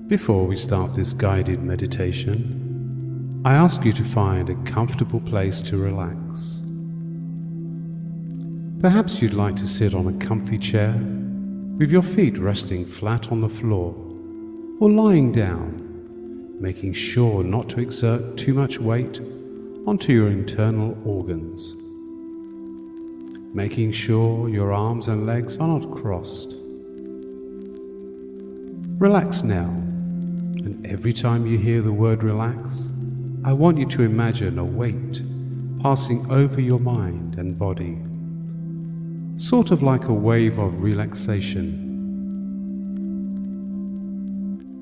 Before we start this guided meditation, I ask you to find a comfortable place to relax. Perhaps you'd like to sit on a comfy chair with your feet resting flat on the floor or lying down, making sure not to exert too much weight onto your internal organs. Making sure your arms and legs are not crossed. Relax now, and every time you hear the word relax, I want you to imagine a weight passing over your mind and body, sort of like a wave of relaxation.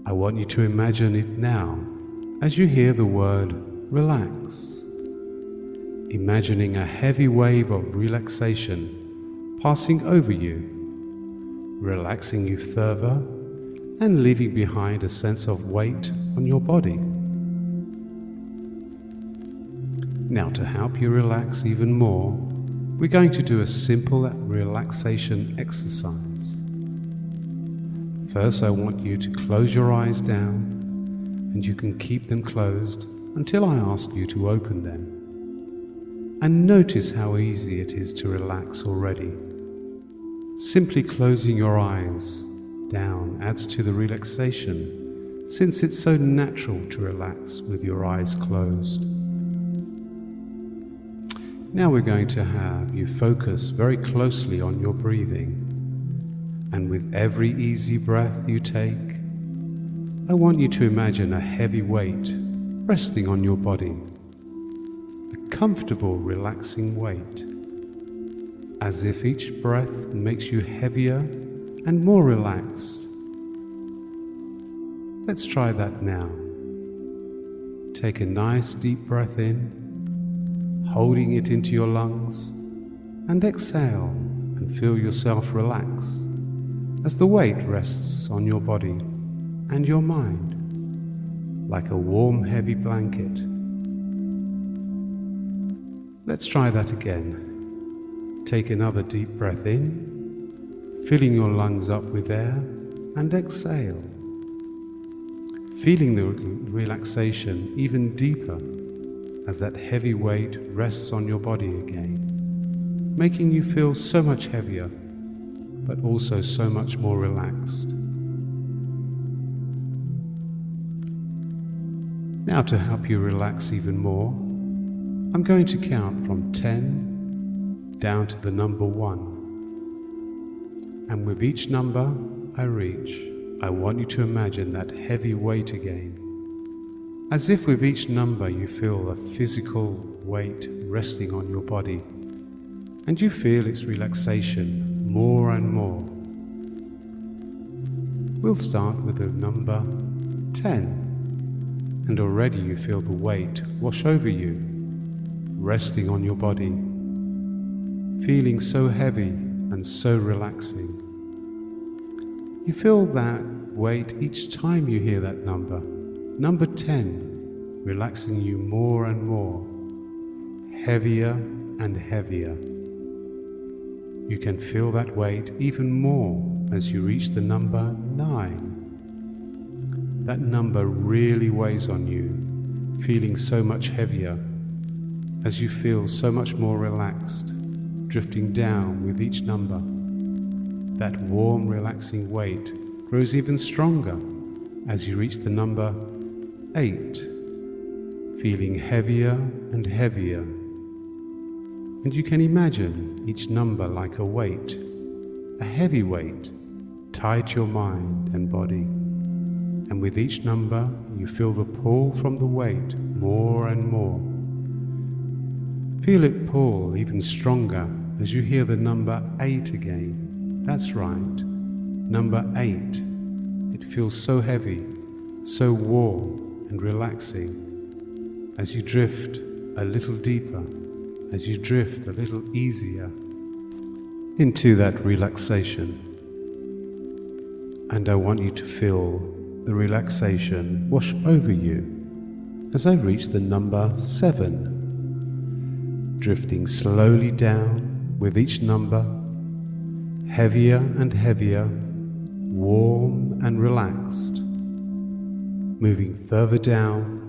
I want you to imagine it now as you hear the word relax, imagining a heavy wave of relaxation passing over you, relaxing you further and leaving behind a sense of weight on your body. Now, to help you relax even more, we're going to do a simple relaxation exercise. First, I want you to close your eyes down, and you can keep them closed until I ask you to open them. And notice how easy it is to relax already. Simply closing your eyes down adds to the relaxation, since it's so natural to relax with your eyes closed. Now we're going to have you focus very closely on your breathing, and with every easy breath you take, I want you to imagine a heavy weight resting on your body, a comfortable, relaxing weight, as if each breath makes you heavier and more relaxed. Let's try that now. Take a nice deep breath in, holding it into your lungs, and exhale and feel yourself relax as the weight rests on your body and your mind like a warm, heavy blanket. Let's try that again. Take another deep breath in, filling your lungs up with air, and exhale, feeling the relaxation even deeper as that heavy weight rests on your body again, making you feel so much heavier, but also so much more relaxed. Now, to help you relax even more, I'm going to count from 10 down to the number 1. And with each number I reach, I want you to imagine that heavy weight again. As if with each number you feel a physical weight resting on your body, and you feel its relaxation more and more. We'll start with the number 10, and already you feel the weight wash over you, resting on your body, feeling so heavy and so relaxing. You feel that weight each time you hear that number 10, relaxing you more and more, heavier and heavier. You can feel that weight even more as you reach the number 9. That number really weighs on you, feeling so much heavier as you feel so much more relaxed, drifting down with each number. That warm, relaxing weight grows even stronger as you reach the number 8, feeling heavier and heavier. And you can imagine each number like a weight, a heavy weight, tied to your mind and body. And with each number, you feel the pull from the weight more and more. Feel it pull even stronger as you hear the number 8 again. That's right, number 8. It feels so heavy, so warm and relaxing as you drift a little deeper, as you drift a little easier into that relaxation. And I want you to feel the relaxation wash over you as I reach the number 7, drifting slowly down with each number, heavier and heavier, warm and relaxed, moving further down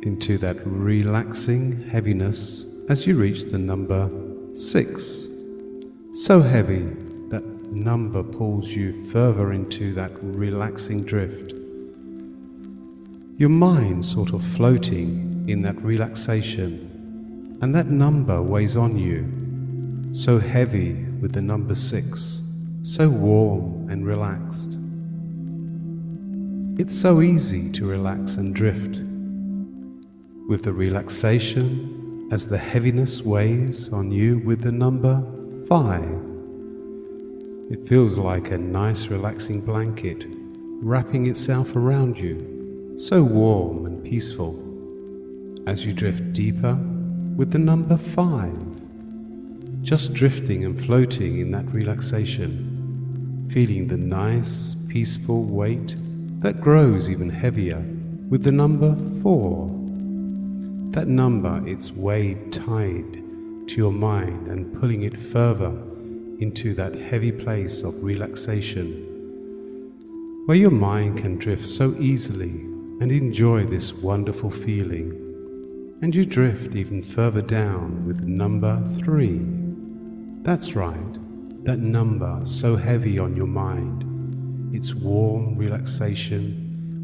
into that relaxing heaviness as you reach the number 6. So heavy that number pulls you further into that relaxing drift. Your mind sort of floating in that relaxation, and that number weighs on you, so heavy with the number 6, so warm and relaxed. It's so easy to relax and drift. With the relaxation, as the heaviness weighs on you with the number 5, it feels like a nice relaxing blanket wrapping itself around you, so warm and peaceful. As you drift deeper with the number 5, just drifting and floating in that relaxation, feeling the nice, peaceful weight that grows even heavier with the number 4. That number, it's weighed tied to your mind and pulling it further into that heavy place of relaxation, where your mind can drift so easily and enjoy this wonderful feeling. And you drift even further down with the number 3. That's right, that number so heavy on your mind. It's warm relaxation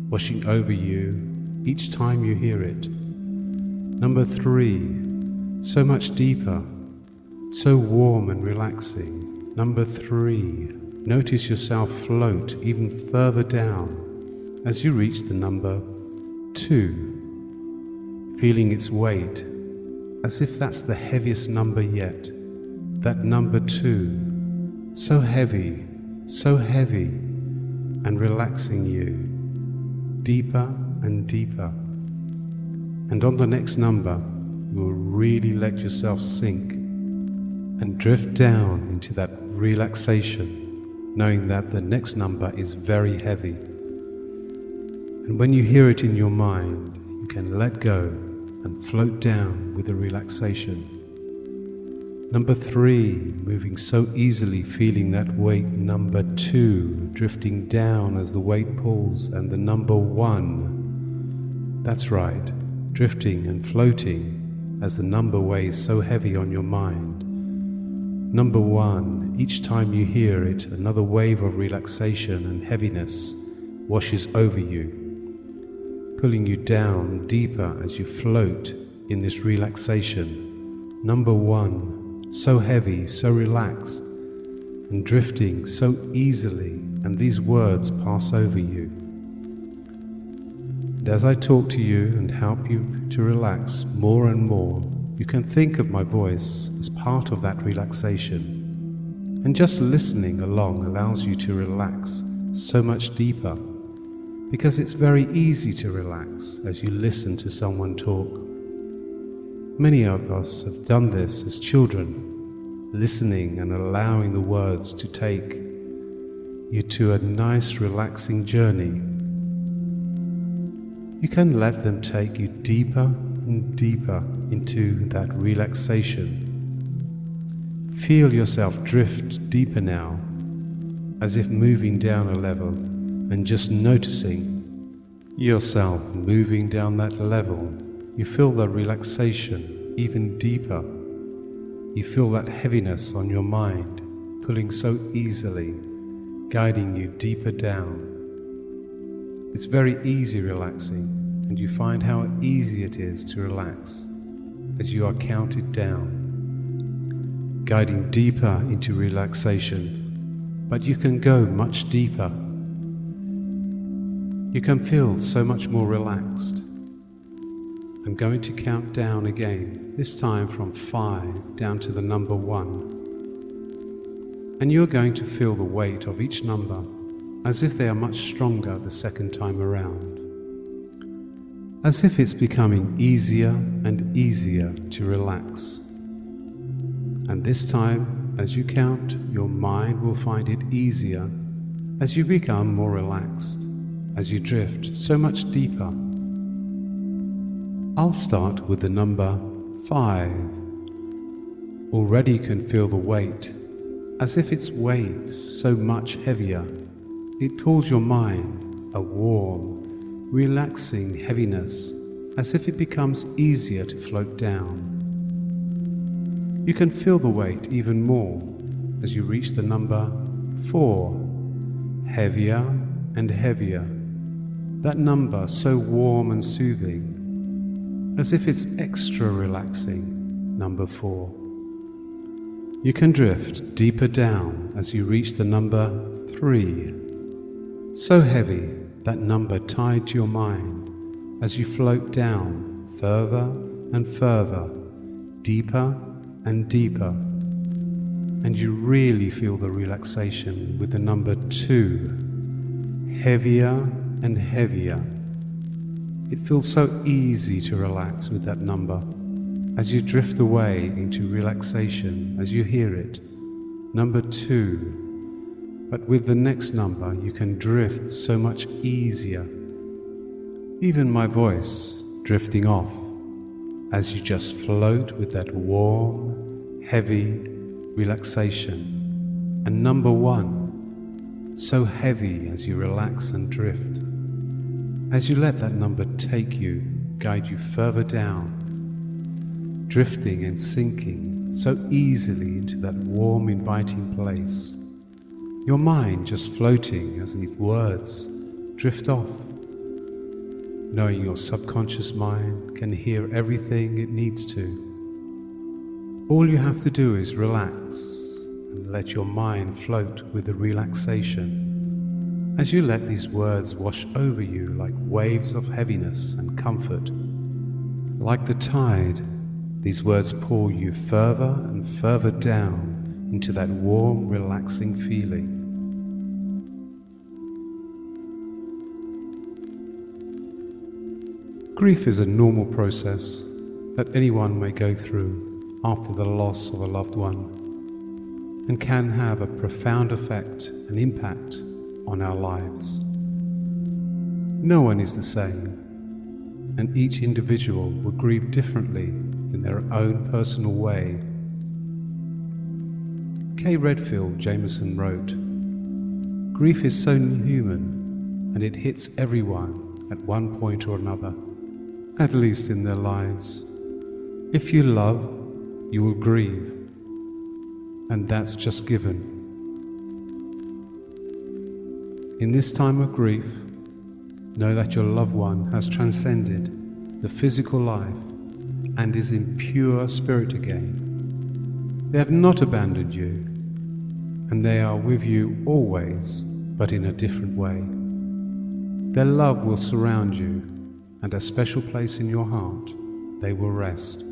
washing over you each time you hear it. Number 3, so much deeper, so warm and relaxing. Number 3, notice yourself float even further down as you reach the number 2, feeling its weight as if that's the heaviest number yet. That number 2, so heavy, and relaxing you deeper and deeper. And on the next number, you will really let yourself sink and drift down into that relaxation, knowing that the next number is very heavy. And when you hear it in your mind, you can let go and float down with the relaxation. Number 3, moving so easily, feeling that weight. Number 2, drifting down as the weight pulls. And the number 1, that's right, drifting and floating as the number weighs so heavy on your mind. Number 1, each time you hear it, another wave of relaxation and heaviness washes over you, pulling you down deeper as you float in this relaxation. Number 1, so heavy, so relaxed, and drifting so easily, and these words pass over you. And as I talk to you and help you to relax more and more, you can think of my voice as part of that relaxation. And just listening along allows you to relax so much deeper, because it's very easy to relax as you listen to someone talk. Many of us have done this as children, listening and allowing the words to take you to a nice relaxing journey. You can let them take you deeper and deeper into that relaxation. Feel yourself drift deeper now, as if moving down a level, and just noticing yourself moving down that level. You feel the relaxation even deeper. You feel that heaviness on your mind, pulling so easily, guiding you deeper down. It's very easy relaxing, and you find how easy it is to relax as you are counted down, guiding deeper into relaxation. But you can go much deeper. You can feel so much more relaxed. I'm going to count down again, this time from 5 down to the number 1. And you're going to feel the weight of each number as if they are much stronger the second time around. As if it's becoming easier and easier to relax. And this time, as you count, your mind will find it easier as you become more relaxed, as you drift so much deeper. I'll start with the number 5. Already you can feel the weight, as if its weight so much heavier. It pulls your mind, a warm, relaxing heaviness as if it becomes easier to float down. You can feel the weight even more as you reach the number 4, heavier and heavier. That number so warm and soothing, as if it's extra relaxing, number 4. You can drift deeper down as you reach the number 3, so heavy that number tied to your mind as you float down further and further, deeper and deeper, and you really feel the relaxation with the number 2, heavier and heavier. It feels so easy to relax with that number as you drift away into relaxation as you hear it, number 2. But with the next number you can drift so much easier. Even my voice drifting off as you just float with that warm, heavy relaxation. And number 1, so heavy as you relax and drift. As you let that number take you, guide you further down, drifting and sinking so easily into that warm, inviting place. Your mind just floating as these words drift off, knowing your subconscious mind can hear everything it needs to. All you have to do is relax and let your mind float with the relaxation as you let these words wash over you like waves of heaviness and comfort. Like the tide, these words pull you further and further down into that warm, relaxing feeling. Grief is a normal process that anyone may go through after the loss of a loved one, and can have a profound effect and impact on our lives. No one is the same, and each individual will grieve differently in their own personal way. K. Redfield Jameson wrote, "Grief is so human, and it hits everyone at one point or another, at least in their lives. If you love, you will grieve, and that's just given. In this time of grief, know that your loved one has transcended the physical life and is in pure spirit again. They have not abandoned you, and they are with you always, but in a different way. Their love will surround you, and a special place in your heart they will rest."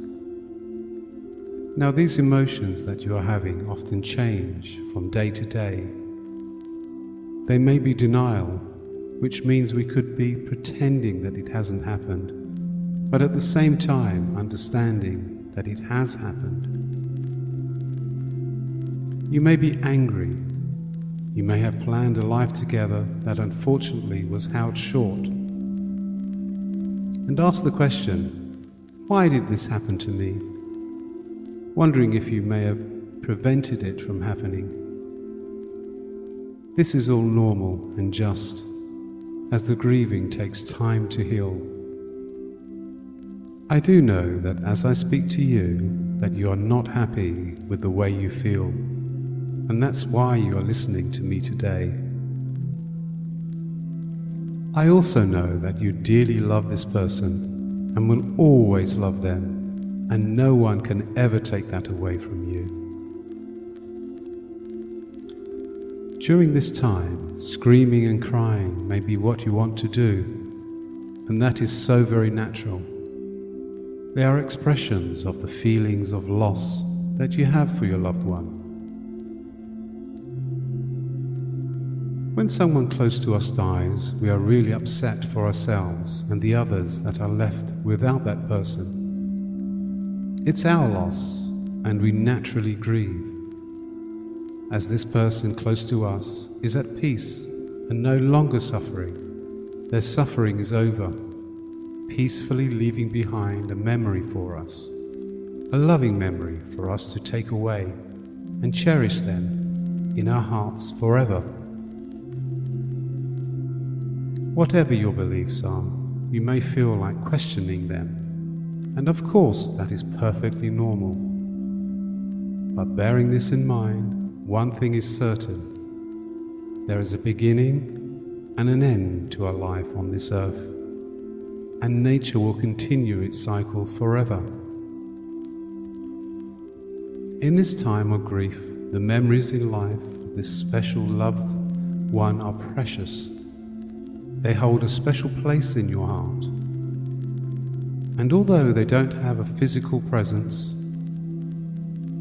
Now, these emotions that you are having often change from day to day. They may be denial, which means we could be pretending that it hasn't happened, but at the same time understanding that it has happened. You may be angry. You may have planned a life together that unfortunately was held short. And ask the question, why did this happen to me? Wondering if you may have prevented it from happening. This is all normal and just, as the grieving takes time to heal. I do know that as I speak to you, that you are not happy with the way you feel, and that's why you are listening to me today. I also know that you dearly love this person and will always love them, and no one can ever take that away from you. During this time, screaming and crying may be what you want to do, and that is so very natural. They are expressions of the feelings of loss that you have for your loved one. When someone close to us dies, we are really upset for ourselves and the others that are left without that person. It's our loss, and we naturally grieve. As this person close to us is at peace and no longer suffering, their suffering is over, peacefully leaving behind a memory for us, a loving memory for us to take away and cherish them in our hearts forever. Whatever your beliefs are, you may feel like questioning them, and of course that is perfectly normal. But bearing this in mind, one thing is certain: there is a beginning and an end to our life on this earth, and nature will continue its cycle forever. In this time of grief, the memories in life of this special loved one are precious. They hold a special place in your heart. And although they don't have a physical presence,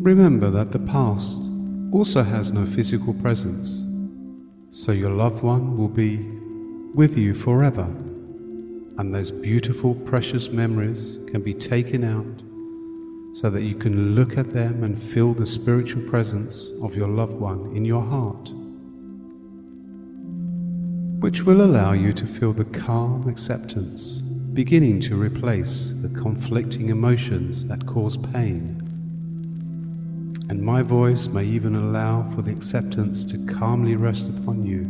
remember that the past also has no physical presence, so your loved one will be with you forever, and those beautiful, precious memories can be taken out so that you can look at them and feel the spiritual presence of your loved one in your heart, which will allow you to feel the calm acceptance beginning to replace the conflicting emotions that cause pain. And my voice may even allow for the acceptance to calmly rest upon you.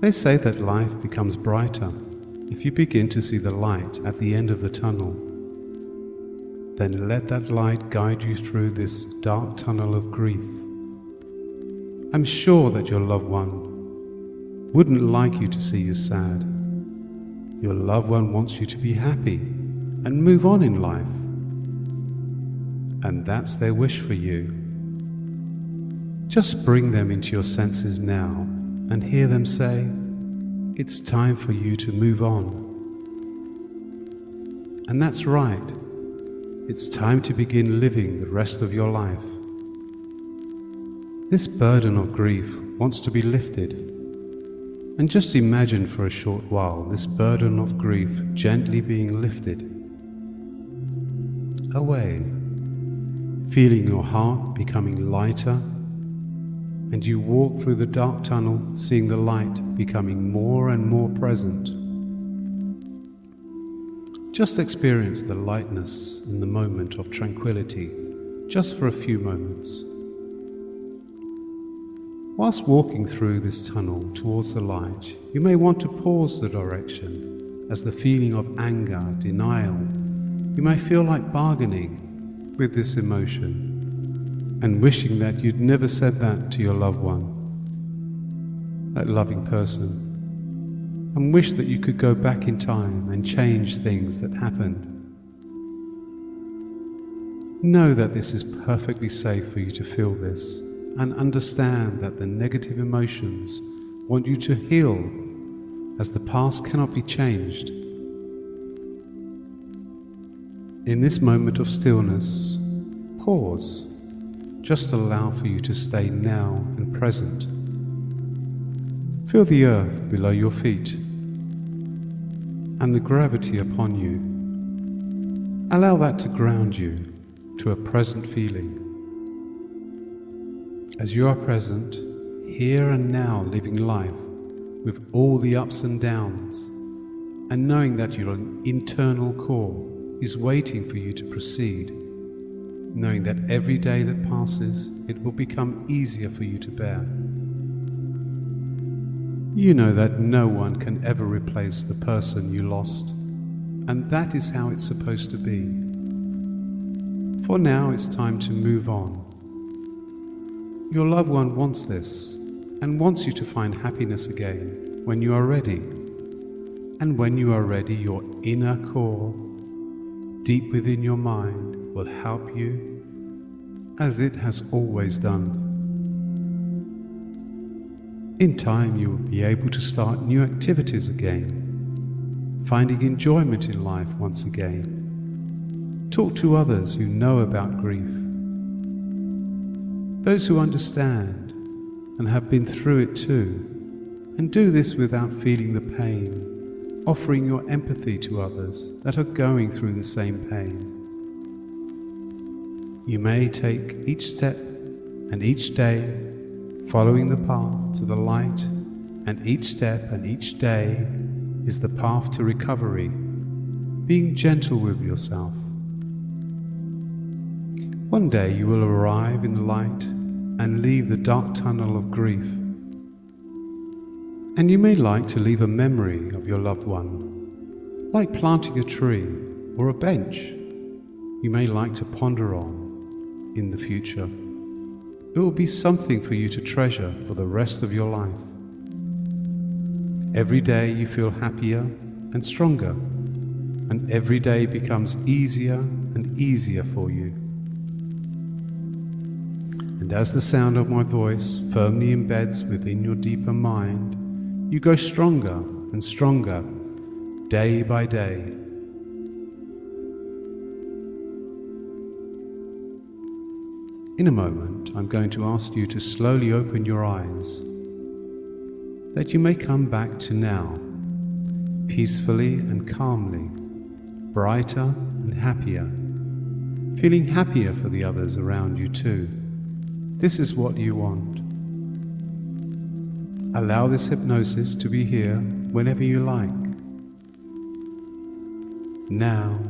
They say that life becomes brighter if you begin to see the light at the end of the tunnel. Then let that light guide you through this dark tunnel of grief. I'm sure that your loved one wouldn't like you to see you sad. Your loved one wants you to be happy and move on in life. And that's their wish for you. Just bring them into your senses now and hear them say, "It's time for you to move on." And that's right. It's time to begin living the rest of your life. This burden of grief wants to be lifted. And just imagine for a short while this burden of grief gently being lifted away, feeling your heart becoming lighter, and you walk through the dark tunnel, seeing the light becoming more and more present. Just experience the lightness in the moment of tranquility, just for a few moments. Whilst walking through this tunnel towards the light, you may want to pause the direction, as the feeling of anger, denial, you may feel like bargaining with this emotion and wishing that you'd never said that to your loved one, that loving person, and wish that you could go back in time and change things that happened. Know that this is perfectly safe for you to feel this, and understand that the negative emotions want you to heal, as the past cannot be changed. In this moment of stillness, pause. Just allow for you to stay now and present. Feel the earth below your feet and the gravity upon you. Allow that to ground you to a present feeling. As you are present, here and now, living life with all the ups and downs, and knowing that your internal core is waiting for you to proceed, knowing that every day that passes, it will become easier for you to bear. You know that no one can ever replace the person you lost, and that is how it's supposed to be. For now, it's time to move on. Your loved one wants this, and wants you to find happiness again when you are ready. And when you are ready, your inner core, deep within your mind, will help you, as it has always done. In time, you will be able to start new activities again, finding enjoyment in life once again. Talk to others who know about grief, those who understand and have been through it too, and do this without feeling the pain, offering your empathy to others that are going through the same pain. You may take each step and each day following the path to the light, and each step and each day is the path to recovery, being gentle with yourself. One day you will arrive in the light and leave the dark tunnel of grief. And you may like to leave a memory of your loved one, like planting a tree or a bench you may like to ponder on in the future. It will be something for you to treasure for the rest of your life. Every day you feel happier and stronger, and every day becomes easier and easier for you. And as the sound of my voice firmly embeds within your deeper mind, you grow stronger and stronger day by day. In a moment, I'm going to ask you to slowly open your eyes, that you may come back to now, peacefully and calmly, brighter and happier, feeling happier for the others around you too. This is what you want. Allow this hypnosis to be here whenever you like. Now,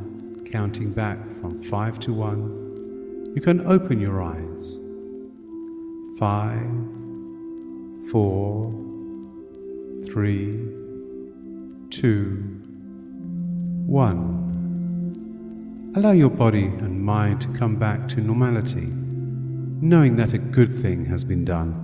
counting back from 5 to 1, you can open your eyes. 5, 4, 3, 2, 1. Allow your body and mind to come back to normality, knowing that a good thing has been done.